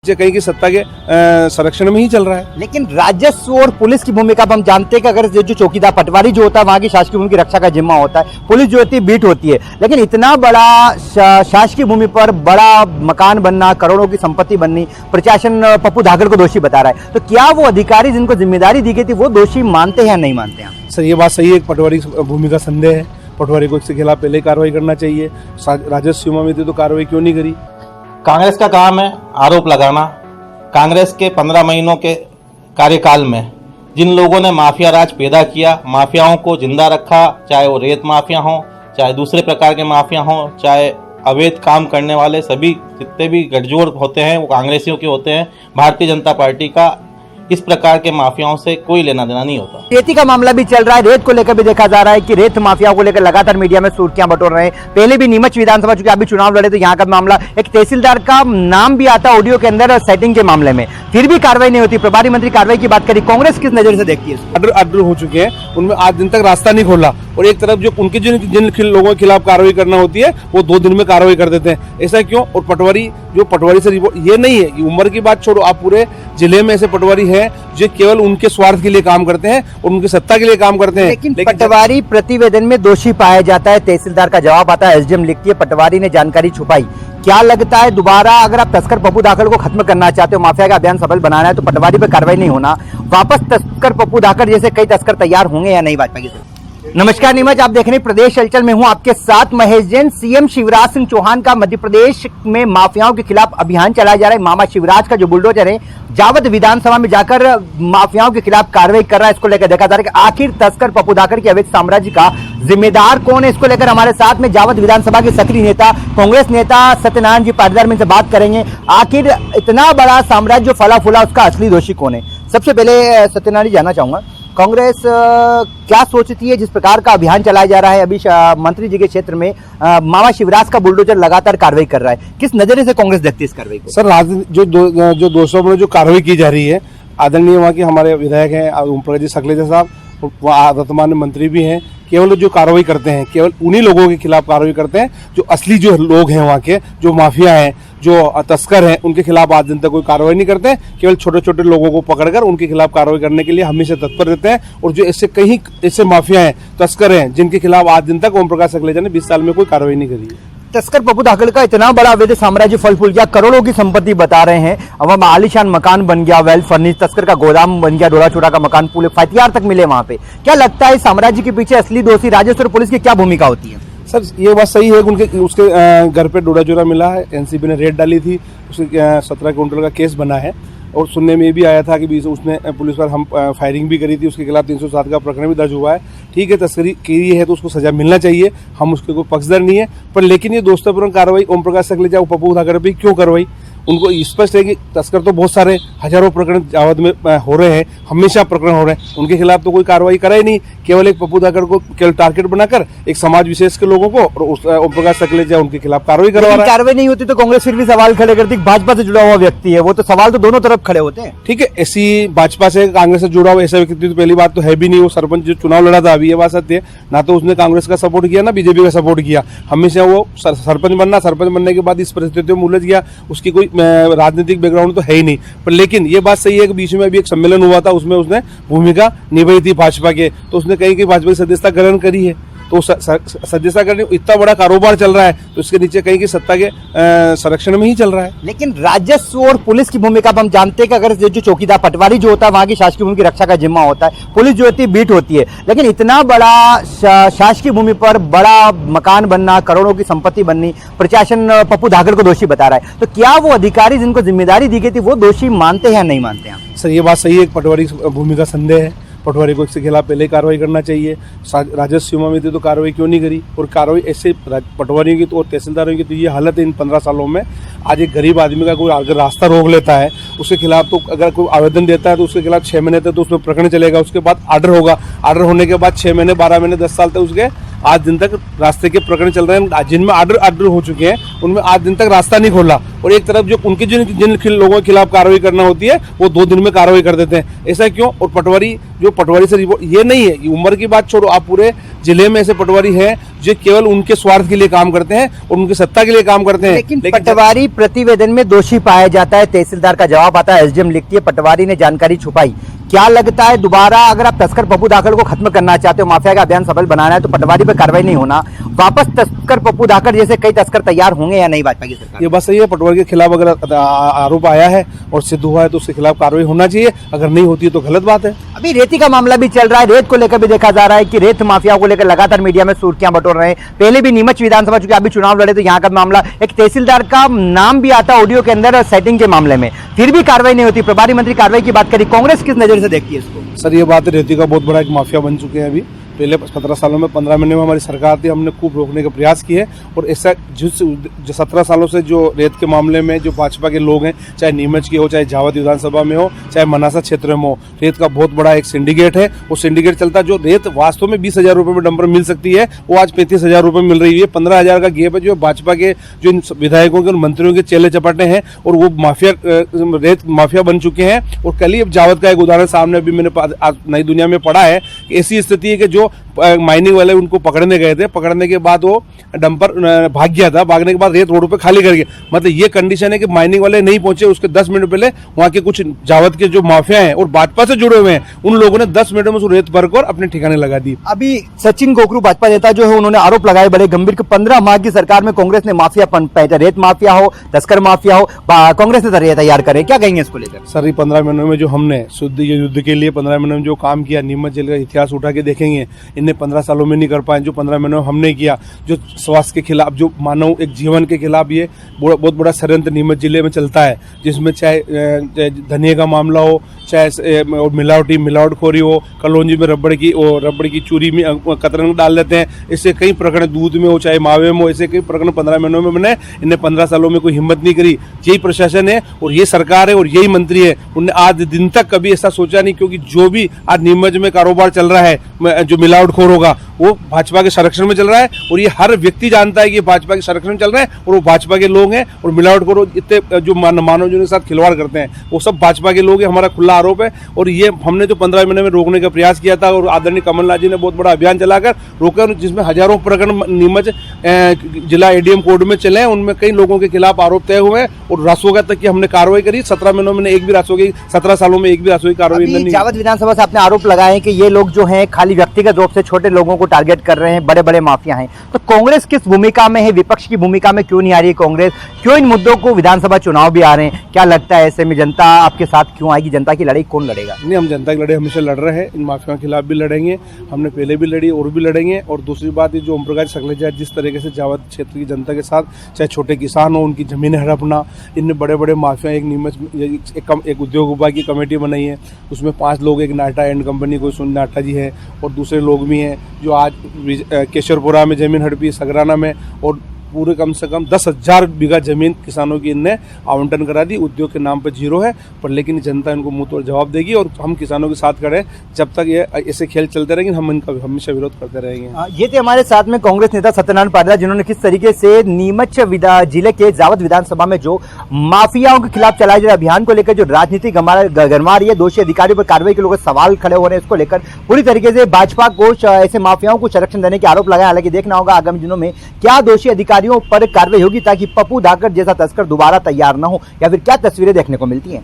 कहीं की सत्ता के संरक्षण में ही चल रहा है। लेकिन राजस्व और पुलिस की भूमिका अब हम जानते हैं कि अगर जो चौकीदार पटवारी जो होता है वहां की शासकीय भूमि की रक्षा का जिम्मा होता है, पुलिस जो होती है बीट होती है। लेकिन इतना बड़ा शासकीय भूमि पर बड़ा मकान बनना, करोड़ों की संपत्ति बननी, प्रशासन पप्पू धाकड़ को दोषी बता रहा है। तो क्या वो अधिकारी जिनको जिम्मेदारी दी गई थी वो दोषी मानते हैं या नहीं मानते हैं? सर ये बात सही है, पटवारी भूमि का संदेह है। पटवारी को इसके खिलाफ पहले कार्रवाई करना चाहिए। राजस्व सीमा में थी तो कार्रवाई क्यों नहीं करी? कांग्रेस का काम है आरोप लगाना। कांग्रेस के 15 महीनों के कार्यकाल में जिन लोगों ने माफिया राज पैदा किया, माफियाओं को जिंदा रखा, चाहे वो रेत माफिया हो, चाहे दूसरे प्रकार के माफिया हो, चाहे अवैध काम करने वाले, सभी जितने भी गठजोड़ होते हैं वो कांग्रेसियों के होते हैं। भारतीय जनता पार्टी का इस प्रकार के माफियाओं से कोई लेना देना नहीं होता। रेती का मामला भी चल रहा है, रेत को लेकर भी देखा जा रहा है कि रेत माफिया को लेकर लगातार मीडिया में सुर्खियां बटोर रहे हैं। पहले भी नीमच विधानसभा चूंकि अभी चुनाव लड़े तो यहाँ का मामला, एक तहसीलदार का नाम भी आता ऑडियो के अंदर सेटिंग के मामले में, फिर भी कार्रवाई नहीं होती। प्रभारी मंत्री कार्रवाई की बात करी, कांग्रेस किस नजर से देखती है? ऑर्डर हो चुके हैं, उनमें आज दिन तक रास्ता नहीं खोला और एक तरफ जो उनके जिन लोगों के खिलाफ कार्रवाई करना होती है वो 2 दिन में कार्रवाई कर देते हैं। ऐसा क्यों? और पटवारी से रिपोर्ट ये नहीं है कि उम्र की बात छोड़ो, आप पूरे जिले में ऐसे पटवारी हैं जो केवल उनके स्वार्थ के लिए काम करते हैं और उनकी सत्ता के लिए काम करते हैं। लेकिन पटवारी प्रतिवेदन में दोषी पाया जाता है, तहसीलदार का जवाब आता है, एसडीएम लिखती है पटवारी ने जानकारी छुपाई। क्या लगता है दोबारा अगर आप तस्कर पप्पू धाकड़ को खत्म करना चाहते हो, माफिया का अभियान सफल बनाना है तो पटवारी पर कार्रवाई नहीं होना, वापस तस्कर पप्पू धाकड़ जैसे कई तस्कर तैयार होंगे या नहीं भाजपा की? नमस्कार नीमच, आप देख रहे हैं प्रदेश हलचल में हूं आपके साथ महेश जैन। सीएम शिवराज सिंह चौहान का मध्य प्रदेश में माफियाओं के खिलाफ अभियान चलाया जा रहा है। मामा शिवराज का जो बुलडोजर है जावद विधानसभा में जाकर माफियाओं के खिलाफ कार्रवाई कर रहा है। इसको लेकर देखा जा रहा है कि आखिर तस्कर पप्पू धाकड़ के अवैध साम्राज्य का जिम्मेदार कौन है। इसको लेकर हमारे साथ में जावद विधानसभा के सक्रिय नेता, कांग्रेस नेता सत्यनारायण जी पाटीदार में से बात करेंगे। आखिर इतना बड़ा साम्राज्य फला फूला, उसका असली दोषी कौन है? सबसे पहले सत्यनारायण जी जानना चाहूंगा, कांग्रेस क्या सोचती है जिस प्रकार का अभियान चलाया जा रहा है अभी मंत्री जी के क्षेत्र में, मामा शिवराज का बुलडोजर लगातार कार्रवाई कर रहा है, किस नजरिए से कांग्रेस देखती है इस कार्रवाई को? सर जो 200 में जो कार्रवाई की जा रही है, आदरणीय वहाँ के हमारे विधायक हैं ओम प्रकाश जी सकलेचा साहब, वहाँ वर्तमान मंत्री भी हैं, केवल जो कार्रवाई करते हैं केवल उन्हीं लोगों के खिलाफ कार्रवाई करते हैं जो असली जो लोग हैं, वहाँ के जो माफिया हैं, जो तस्कर हैं, उनके खिलाफ आज दिन तक कोई कार्रवाई नहीं करते हैं। केवल छोटे छोटे लोगों को पकड़कर उनके खिलाफ कार्रवाई करने के लिए हमेशा तत्पर रहते हैं। और जो ऐसे माफिया हैं, तस्कर हैं, जिनके खिलाफ आज दिन तक ओम प्रकाश सकलेचा ने 20 साल में कोई कार्रवाई नहीं करी है। तस्कर पप्पू धाकड़ का इतना बड़ा अवैध साम्राज्य फल फूल गया, करोड़ों की संपत्ति बता रहे हैं, अब आलीशान मकान बन गया, वेल फर्निश, तस्कर का गोदाम बन गया, डोरा चोरा का मकान, पूरे हथियार तक मिले वहां पे। क्या लगता है इस साम्राज्य के पीछे असली दोषी राजस्व और पुलिस की क्या भूमिका होती है? सर ये बात सही है कि उसके घर पे डोरा चोरा मिला है, एनसीबी ने रेड डाली थी, उसके 17 क्विंटल का केस बना है और सुनने में भी आया था कि बीच उसने पुलिस पर हम फायरिंग भी करी थी, उसके खिलाफ 307 का प्रकरण भी दर्ज हुआ है। ठीक है, तस्करी की है तो उसको सजा मिलना चाहिए, हम उसके कोई पक्षधर नहीं है, पर लेकिन ये दोस्तपूर्ण कार्रवाई ओम प्रकाश सकलेचा पप्पू धाकड़ पे क्यों करवाई? उनको स्पष्ट है कि तस्कर तो बहुत सारे हजारों प्रकरण जावद में हो रहे हैं, हमेशा प्रकरण हो रहे हैं, उनके खिलाफ तो कोई कार्रवाई करा ही नहीं। केवल एक पप्पू धाकड़ को केवल टारगेट बनाकर एक समाज विशेष के लोगों को और ओम प्रकाश सकलेचा उनके खिलाफ कार्रवाई करवा रहा है। कार्रवाई नहीं होती तो कांग्रेस फिर भी सवाल खड़े करती, भाजपा से जुड़ा हुआ व्यक्ति है वो, तो सवाल तो दोनों तरफ खड़े होते हैं। ठीक है, ऐसी भाजपा से कांग्रेस से जुड़ा हुआ ऐसा व्यक्ति तो पहली बात तो है भी नहीं। वो सरपंच जो चुनाव लड़ा था अभी, ये बात सत्य है, ना तो उसने कांग्रेस का सपोर्ट किया ना बीजेपी का सपोर्ट किया। हमेशा वो सरपंच बनने के बाद इस परिस्थितियों में उलझ गया, उसकी कोई राजनीतिक बैकग्राउंड तो है ही नहीं। पर लेकिन ये बात सही है कि बीच में अभी एक सम्मेलन हुआ था, उसमें उसने भूमिका निभाई थी भाजपा के, तो उसने कहीं की भाजपा की सदस्यता ग्रहण करी है। तो सदस्यता करने इतना बड़ा कारोबार चल रहा है तो इसके नीचे कहीं की सत्ता के संरक्षण में ही चल रहा है। लेकिन राजस्व और पुलिस की भूमिका अब हम जानते हैं कि अगर जो चौकीदार पटवारी जो होता है वहां की शासकीय भूमि की रक्षा का जिम्मा होता है, पुलिस जो होती है बीट होती है। लेकिन इतना बड़ा शासकीय भूमि पर बड़ा मकान बनना, करोड़ों की संपत्ति बननी, प्रशासन पप्पू धाकड़ को दोषी बता रहा है। तो क्या वो अधिकारी जिनको जिम्मेदारी दी गई थी वो दोषी मानते हैं या नहीं मानते हैं? सर ये बात सही है, पटवारी भूमि का संदेह है, पटवारी को इसके खिलाफ पहले कार्रवाई करना चाहिए। राजस्व सीमा में थी तो कार्रवाई क्यों नहीं करी? और कार्रवाई ऐसे पटवारियों की तो और तहसीलदारों की तो ये हालत है इन 15 सालों में। आज एक गरीब आदमी का कोई अगर रास्ता रोक लेता है उसके खिलाफ, तो अगर कोई आवेदन देता है तो उसके खिलाफ 6 महीने तक तो उसमें प्रकरण चलेगा, उसके बाद आर्डर होगा, आर्डर होने के बाद 6 महीने 12 महीने 10 साल तक उसके आज दिन तक रास्ते के प्रकरण चल रहे हैं, जिनमें आर्डर हो चुके हैं उनमें आज दिन तक रास्ता नहीं खोला, और एक तरफ जो उनके जिन लोगों के खिलाफ कार्रवाई करना होती है वो 2 दिन में कार्रवाई कर देते हैं। ऐसा क्यों? और पटवारी से रिपोर्ट ये नहीं है, ये उम्र की बात छोड़ो, आप पूरे जिले में ऐसे पटवारी हैं जो केवल उनके स्वार्थ के लिए काम करते हैं और उनकी सत्ता के लिए काम करते हैं। लेकिन पटवारी प्रतिवेदन में दोषी पाया जाता है, तहसीलदार का जवाब आता है, एसडीएम लिखती है पटवारी ने जानकारी छुपाई। क्या लगता है दोबारा अगर आप तस्कर पप्पू धाकड़ को खत्म करना चाहते हो, माफिया का अभियान सफल बनाना है, तो पटवारी पर कार्रवाई नहीं होना, वापस तस्कर पप्पू धाकड़ जैसे कई तस्कर तैयार होंगे या नहीं भाजपा की सरकार? ये बात सही है, पटवारी के खिलाफ अगर आरोप आया है और सिद्ध हुआ है तो उसके खिलाफ कार्रवाई होना चाहिए, अगर नहीं होती है तो गलत बात है। अभी रेती का मामला भी चल रहा है, रेत को लेकर भी देखा जा रहा है कि रेत माफिया को लेकर लगातार मीडिया में सुर्खियां बटोर रहे हैं। पहले भी नीमच विधानसभा चूंकि अभी चुनाव लड़े तो यहाँ का मामला, एक तहसीलदार का नाम भी आता ऑडियो के अंदर सेटिंग के मामले में, फिर भी कार्रवाई नहीं होती। प्रभारी मंत्री कार्रवाई की बात करी, कांग्रेस किस नजर से देखती है इसको? सर ये बात है, रेती का बहुत बड़ा एक माफिया बन चुके हैं अभी। पहले 17 सालों में 15 महीने में हमारी सरकार थी, हमने खूब रोकने का प्रयास किए, और ऐसा जो 17 सालों से जो रेत के मामले में जो भाजपा के लोग हैं, चाहे नीमच के हो, चाहे झावत विधानसभा में हो, चाहे मनासा क्षेत्र में हो, रेत का बहुत बड़ा एक सिंडिकेट है। वो सिंडिकेट चलता, जो रेत वास्तव में 20,000 रुपये में डंपर मिल सकती है वो आज 35,000 रुपये मिल रही है। 15,000 का गैप है जो भाजपा के जो विधायकों के और मंत्रियों के चेले चपाटे हैं, और वो माफिया रेत माफिया बन चुके हैं। और कल ही अब झावत का एक उदाहरण सामने अभी मैंने नई दुनिया में पढ़ा है कि ऐसी स्थिति है कि जो माइनिंग वाले उनको पकड़ने गए थे, पकड़ने के बाद वो डंपर भाग गया था, भागने के बाद रेत रोड पे खाली कर गया। मतलब ये कंडीशन है कि माइनिंग वाले नहीं पहुंचे, उसके 10 मिनट पहले वहां के कुछ झावत के जो माफिया हैं और भाजपा से जुड़े हुए हैं, उन लोगों ने 10 मिनट में उस रेत भरकर अपने ठिकाने लगा दी। अभी सचिन गोकरू भाजपा नेता जो है उन्होंने आरोप लगाए बड़े गंभीर कि 15 माह की सरकार में कांग्रेस ने माफिया पैदा, रेत माफिया हो, तस्कर माफिया हो, कांग्रेस ने तैयार करे। क्या कहेंगे इसको लेकर? सर ये 15 महीनों में जो हमने शुद्ध युद्ध के लिए 15 महीनों में जो काम किया, नीमच जेल का इतिहास उठा के देखेंगे, इन्हें 15 सालों में नहीं कर पाए जो 15 महीनों में हमने किया। जो स्वास्थ्य के खिलाफ, जो मानव एक जीवन के खिलाफ ये बहुत बड़ा षड्यंत्र नीमच जिले में चलता है, जिसमें चाहे धनिया का मामला हो, चाहे मिलावटखोरी हो, कलौंजी में रबड़ की चूरी में कतरन डाल देते हैं, इससे कई प्रकरण दूध में हो चाहे मावे में हो, ऐसे कई प्रकरण 15 महीनों में बने। इन्हें 15 सालों में कोई हिम्मत नहीं करी। यही प्रशासन है और ये सरकार है और यही मंत्री है, उनने आज दिन तक कभी ऐसा सोचा नहीं, क्योंकि जो भी आज नीमच में कारोबार चल रहा है जो मिलावटखोर होगा वो भाजपा के संरक्षण में चल रहा है, और ये हर व्यक्ति जानता है कि भाजपा के संरक्षण में चल रहा है, और वो भाजपा के लोग हैं। और मिलावटखोर इतने जो मानव के साथ खिलवाड़ करते हैं वो सब भाजपा के लोग हैं, हमारा खुला आरोप है। और ये हमने जो 15 महीने में रोकने का प्रयास किया था, और आदरणीय कमलनाथ जी ने बहुत बड़ा अभियान चलाकर रोका, जिसमें हजारों प्रकरण नीमच जिला एडीएम कोर्ट में चले हैं, उनमें कई लोगों के खिलाफ आरोप तय हुए हैं, और रासोगा तक की हमने कार्रवाई करी। 17 महीनों में एक भी रासोगी, 17 सालों में एक भी रासोगी कार्रवाई नहीं। झावत विधानसभा से आपने आरोप लगाए कि ये लोग जो हैं खाली व्यक्तिगत रूप से छोटे लोगों को टारगेट कर रहे हैं, बड़े बड़े माफिया हैं। तो कांग्रेस किस भूमिका में है, विपक्ष की भूमिका में क्यों नहीं आ रही है कांग्रेस? क्यों इन मुद्दों को, विधानसभा चुनाव भी आ रहे हैं, क्या लगता है ऐसे में जनता आपके साथ क्यों आएगी? जनता की लड़ाई कौन लड़ेगा? नहीं, हम जनता की लड़ाई हमेशा लड़ रहे हैं, इन माफियाओं के खिलाफ भी लड़ेंगे, हमने पहले भी लड़ी और भी लड़ेंगे। और दूसरी बात ये जो ओम प्रकाश सकलेचा जिस तरीके से झावत क्षेत्र की जनता के साथ, चाहे छोटे किसान हो, उनकी जमीनें हड़पना, इनने बड़े बड़े माफिया, एक नीमच एक उद्योग विभाग की कमेटी बनाई है, उसमें 5 लोग, एक नाटा एंड कंपनी कोई सुन नाटा जी है और दूसरे लोग भी हैं, जो आज केशरपुरा में जमीन हड़पी, सगराना में, और पूरे कम से कम 10,000 बीघा जमीन किसानों की इनने आवंटन करा दी। उद्योग के नाम पर 0 है, पर लेकिन जनता इनको मुंह तोड़ जवाब देगी, और हम किसानों के साथ खड़े। जब तक ये ऐसे खेल चलते रहेंगे हम इनका हमेशा विरोध करते रहेंगे। ये थे हमारे साथ में कांग्रेस नेता सत्यनारायण पाटील, जिन्होंने किस तरीके से नीमच जिले के झावत विधानसभा में जो माफियाओं के खिलाफ चलाए जा अभियान को लेकर जो राजनीति गरमा रही है, दोषी अधिकारियों पर कार्रवाई के लोग सवाल खड़े हो रहे हैं, इसको लेकर पूरी तरीके से भाजपा को ऐसे माफियाओं को संरक्षण देने के आरोप लगाए। हालांकि देखना होगा आगामी दिनों में क्या दोषी अधिकारियों पर कार्रवाई होगी, ताकि पप्पू धाकड़ जैसा तस्कर दोबारा तैयार न हो, या फिर क्या तस्वीरें देखने को मिलती हैं।